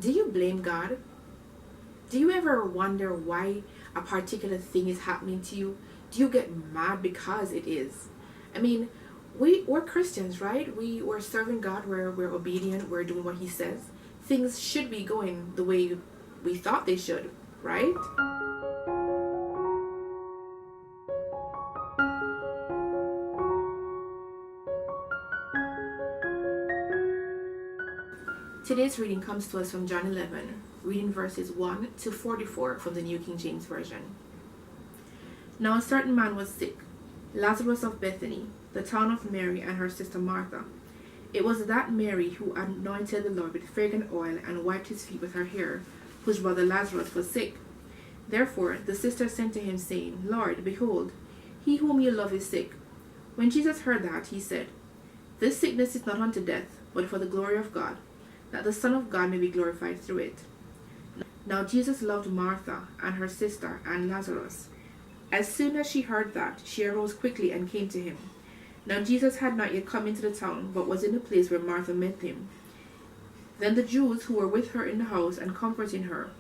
Do you blame God? Do you ever wonder why a particular thing is happening to you? Do you get mad because it is? I mean, we're Christians, right? We're serving God, we're obedient, we're doing what He says. Things should be going the way we thought they should, right? Today's reading comes to us from John 11, reading verses 1 to 44 from the New King James Version. Now a certain man was sick, Lazarus of Bethany, the town of Mary and her sister Martha. It was that Mary who anointed the Lord with fragrant oil and wiped his feet with her hair, whose brother Lazarus was sick. Therefore the sisters sent to him, saying, Lord, behold, he whom you love is sick. When Jesus heard that, he said, This sickness is not unto death, but for the glory of God, that the Son of God may be glorified through it. Now Jesus loved Martha and her sister and Lazarus. As soon as she heard that, she arose quickly and came to him. Now Jesus had not yet come into the town, but was in the place where Martha met him. Then the Jews who were with her in the house and comforting her,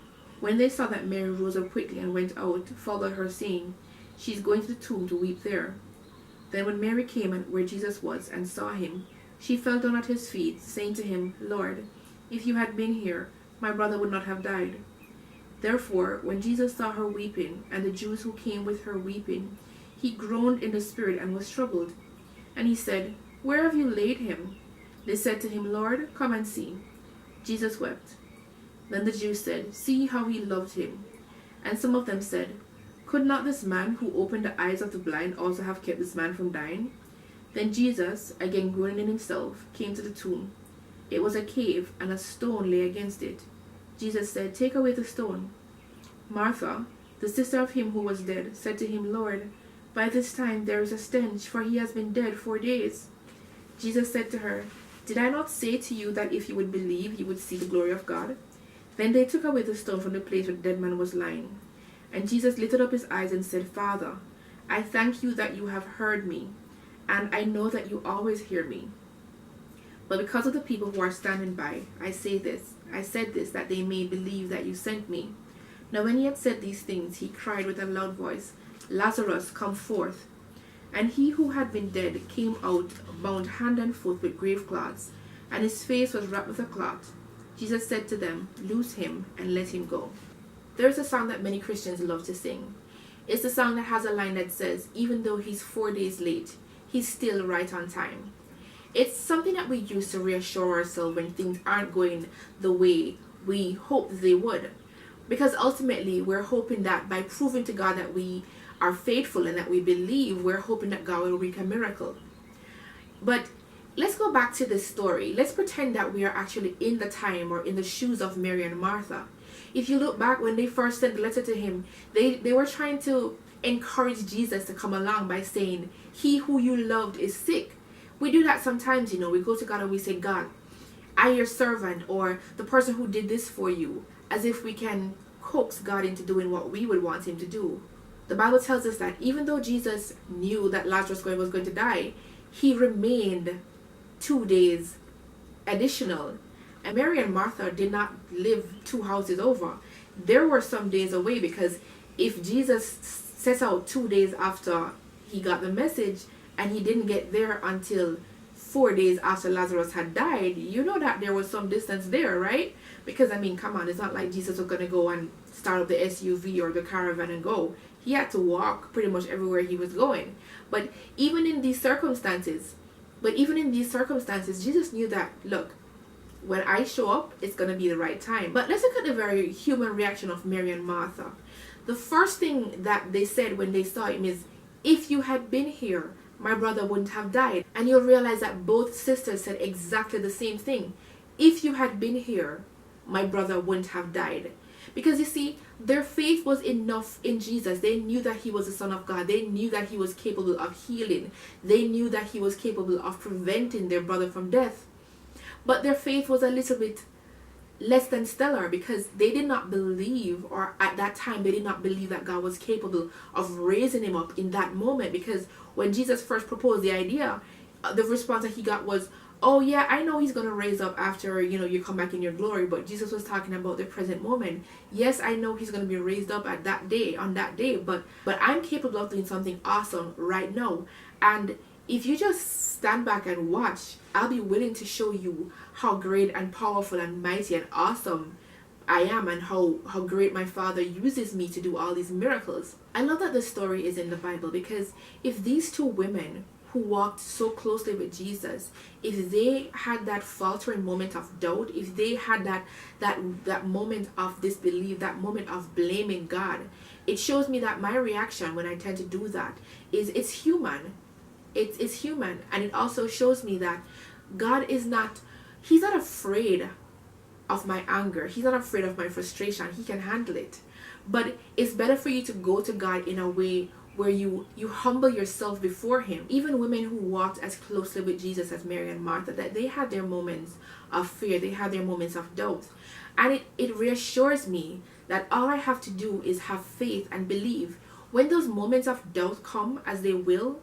when they saw that Mary rose up quickly and went out, followed her, saying, She is going to the tomb to weep there. Then when Mary came where Jesus was and saw him, she fell down at his feet, saying to him, Lord, if you had been here, my brother would not have died. Therefore, when Jesus saw her weeping, and the Jews who came with her weeping, he groaned in the spirit and was troubled. And he said, Where have you laid him? They said to him, Lord, come and see. Jesus wept. Then the Jews said, See how he loved him. And some of them said, Could not this man who opened the eyes of the blind also have kept this man from dying? Then Jesus, again groaning in himself, came to the tomb. It was a cave, and a stone lay against it. Jesus said, Take away the stone. Martha, the sister of him who was dead, said to him, Lord, by this time there is a stench, for he has been dead 4 days. Jesus said to her, Did I not say to you that if you would believe, you would see the glory of God? Then they took away the stone from the place where the dead man was lying. And Jesus lifted up his eyes and said, Father, I thank you that you have heard me, and I know that you always hear me. But because of the people who are standing by, I said this, that they may believe that you sent me. Now when he had said these things, he cried with a loud voice, Lazarus, come forth. And he who had been dead came out, bound hand and foot with grave cloths, and his face was wrapped with a cloth. Jesus said to them, Loose him and let him go. There's a song that many Christians love to sing. It's the song that has a line that says, even though he's 4 days late, he's still right on time. It's something that we use to reassure ourselves when things aren't going the way we hope they would. Because ultimately, we're hoping that by proving to God that we are faithful and that we believe, we're hoping that God will work a miracle. But let's go back to this story. Let's pretend that we are actually in the time or in the shoes of Mary and Martha. If you look back when they first sent the letter to him, they were trying to encourage Jesus to come along by saying, He who you loved is sick. We do that sometimes, we go to God and we say, God, I your servant, or the person who did this for you, as if we can coax God into doing what we would want him to do. The Bible tells us that even though Jesus knew that Lazarus was going to die, he remained 2 days additional. And Mary and Martha did not live 2 houses over. There were some days away, because if Jesus set out 2 days after he got the message and he didn't get there until 4 days after Lazarus had died, you know that there was some distance there, right? Because come on, it's not like Jesus was going to go and start up the SUV or the caravan and go. He had to walk pretty much everywhere he was going. But even in these circumstances, Jesus knew that, look, when I show up, it's going to be the right time. But let's look at the very human reaction of Mary and Martha. The first thing that they said when they saw him is, if you had been here, my brother wouldn't have died. And you'll realize that both sisters said exactly the same thing. If you had been here, my brother wouldn't have died. Because you see, their faith was enough in Jesus. They knew that he was the Son of God. They knew that he was capable of healing. They knew that he was capable of preventing their brother from death. But their faith was a little bit less than stellar, because they did not believe, or at that time they did not believe that God was capable of raising him up in that moment. Because when Jesus first proposed the idea, the response that he got was, oh yeah, I know he's gonna raise up after, you come back in your glory, but Jesus was talking about the present moment. Yes, I know he's gonna be raised up at that day, on that day, but I'm capable of doing something awesome right now. And if you just stand back and watch, I'll be willing to show you how great and powerful and mighty and awesome I am, and how great my Father uses me to do all these miracles. I love that the story is in the Bible, because if these two women who walked so closely with Jesus, if they had that faltering moment of doubt, if they had that moment of disbelief, that moment of blaming God, it shows me that my reaction when I tend to do that is it's human. It's human. And it also shows me that God is not, he's not afraid of my anger. He's not afraid of my frustration. He can handle it. But it's better for you to go to God in a way where you humble yourself before him. Even women who walked as closely with Jesus as Mary and Martha, that they had their moments of fear, they had their moments of doubt. And it reassures me that all I have to do is have faith and believe. When those moments of doubt come, as they will,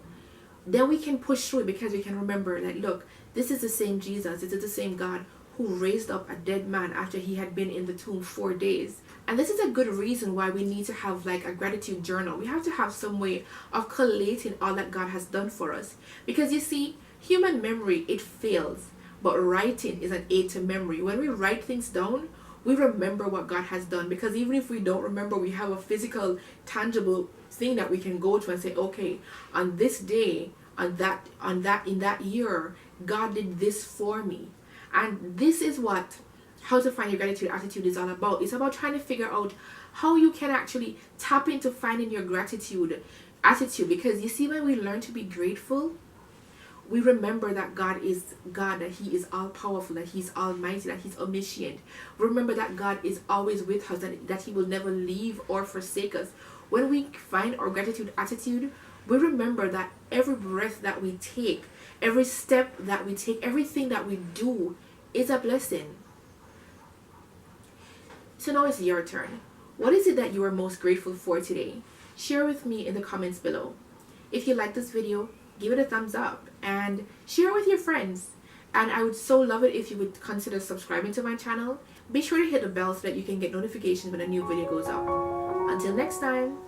then we can push through it, because we can remember that, look, this is the same Jesus, this is the same God who raised up a dead man after he had been in the tomb 4 days. And this is a good reason why we need to have like a gratitude journal. We have to have some way of collating all that God has done for us. Because you see, human memory, it fails, but writing is an aid to memory. When we write things down, we remember what God has done, because even if we don't remember, we have a physical, tangible thing that we can go to and say, okay, on this day, in that year, God did this for me. And this is what How to Find Your Gratitude Attitude is all about. It's about trying to figure out how you can actually tap into finding your gratitude attitude. Because you see, when we learn to be grateful, we remember that God is God, that he is all powerful, that he's almighty, that he's omniscient. Remember that God is always with us, that he will never leave or forsake us. When we find our gratitude attitude, we remember that every breath that we take, every step that we take, everything that we do is a blessing. So now it's your turn. What is it that you are most grateful for today? Share with me in the comments below. If you like this video, give it a thumbs up and share it with your friends. And I would so love it if you would consider subscribing to my channel. Be sure to hit the bell so that you can get notifications when a new video goes up. Until next time.